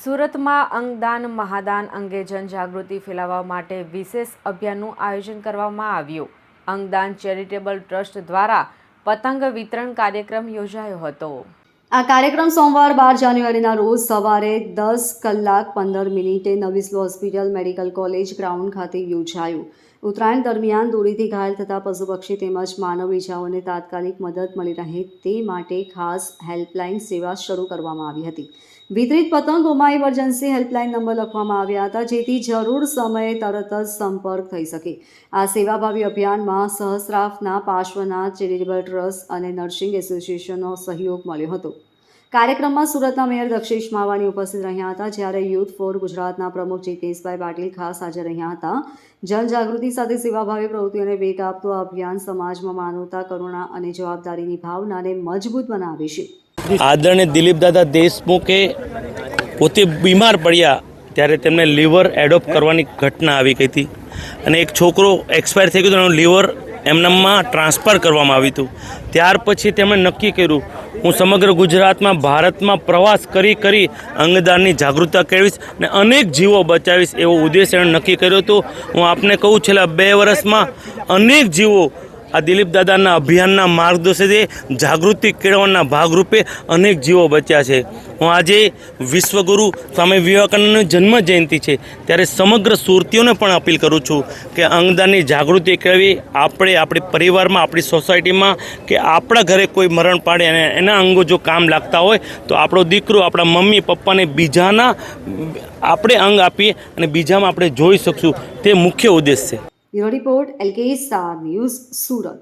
સુરતમાં અંગદાન મહાદાન અંગે જનજાગૃતિ ફેલાવવા માટે વિશેષ અભિયાનનું આયોજન કરવામાં આવ્યું। અંગદાન ચેરિટેબલ ટ્રસ્ટ દ્વારા પતંગ વિતરણ કાર્યક્રમ યોજાયો હતો। આ કાર્યક્રમ સોમવાર 12 જાન્યુઆરીના રોજ સવારે 10:15 નવી હોસ્પિટલ મેડિકલ કોલેજ ગ્રાઉન્ડ ખાતે યોજાયું। ઉત્તરાયણ દરમિયાન દોરીથી ઘાયલ થતા પશુ પક્ષી તેમજ માનવ ઇજાઓને તાત્કાલિક મદદ મળી રહે તે માટે ખાસ હેલ્પલાઇન સેવા શરૂ કરવામાં આવી હતી। વિતરિત પતંગોમાં ઇમરજન્સી હેલ્પલાઇન નંબર લખવામાં આવ્યા હતા જેથી જરૂર સમયે તરત જ સંપર્ક થઈ શકે। આ સેવાભાવી અભિયાનમાં સહસ્ત્રાફના પાર્શ્વનાથ ચેરિટેબલ ટ્રસ્ટ અને નર્સિંગ એસોસિએશનનો સહયોગ મળ્યો હતો। કાર્યક્રમમાં સુરતના મેયર દક્ષેશ માવાની ઉપસ્થિત રહ્યા હતા, જ્યારે યુથ ફોર ગુજરાતના પ્રમુખ જીતેશભાઈ પાટીલ ખાસ હાજર રહ્યા હતા। જનજાગૃતિ સાથે સેવાભાવી પ્રવૃત્તિઓને વેગ આપતું આ અભિયાન સમાજમાં માનવતા, કરુણા અને જવાબદારીની ભાવનાને મજબૂત બનાવે છે। આદરણીય દિલીપ દાદા દેશમુખે પોતે બીમાર પડ્યા ત્યારે તેમને લીવર એડોપ્ટ કરવાની ઘટના આવી ગઈ હતી અને એક છોકરો એક્સપાયર થઈ ગયો તો એનું લીવર એમનામાં ટ્રાન્સફર કરવામાં આવ્યું હતું। ત્યાર પછી તેમણે નક્કી કર્યું હું સમગ્ર ગુજરાતમાં ભારતમાં પ્રવાસ કરી અંગદાનની જાગૃતતા કેળવીશ અને અનેક જીવો બચાવીશ એવો ઉદ્દેશ એણે નક્કી કર્યો હતો। હું આપને કહું છેલ્લા 2 વર્ષમાં અનેક જીવો આ દિલીપ દાદાના અભિયાનના માર્ગદર્શનથી જાગૃતિ કેળવવાના ભાગરૂપે અનેક જીવો બચ્યા છે। હું આજે વિશ્વગુરુ સ્વામી વિવેકાનંદની જન્મ જયંતિ છે ત્યારે સમગ્ર સુરતીઓને પણ અપીલ કરું છું કે અંગદાનની જાગૃતિ કેળવી। આપણે આપણી પરિવારમાં, આપણી સોસાયટીમાં કે આપણા ઘરે કોઈ મરણ પાડે અને એના અંગો જો કામ લાગતા હોય તો આપણો દીકરો, આપણા મમ્મી પપ્પાને બીજાના આપણે અંગ આપીએ અને બીજામાં આપણે જોઈ શકશું, તે મુખ્ય ઉદ્દેશ છે। Bureau report LK star news Surat.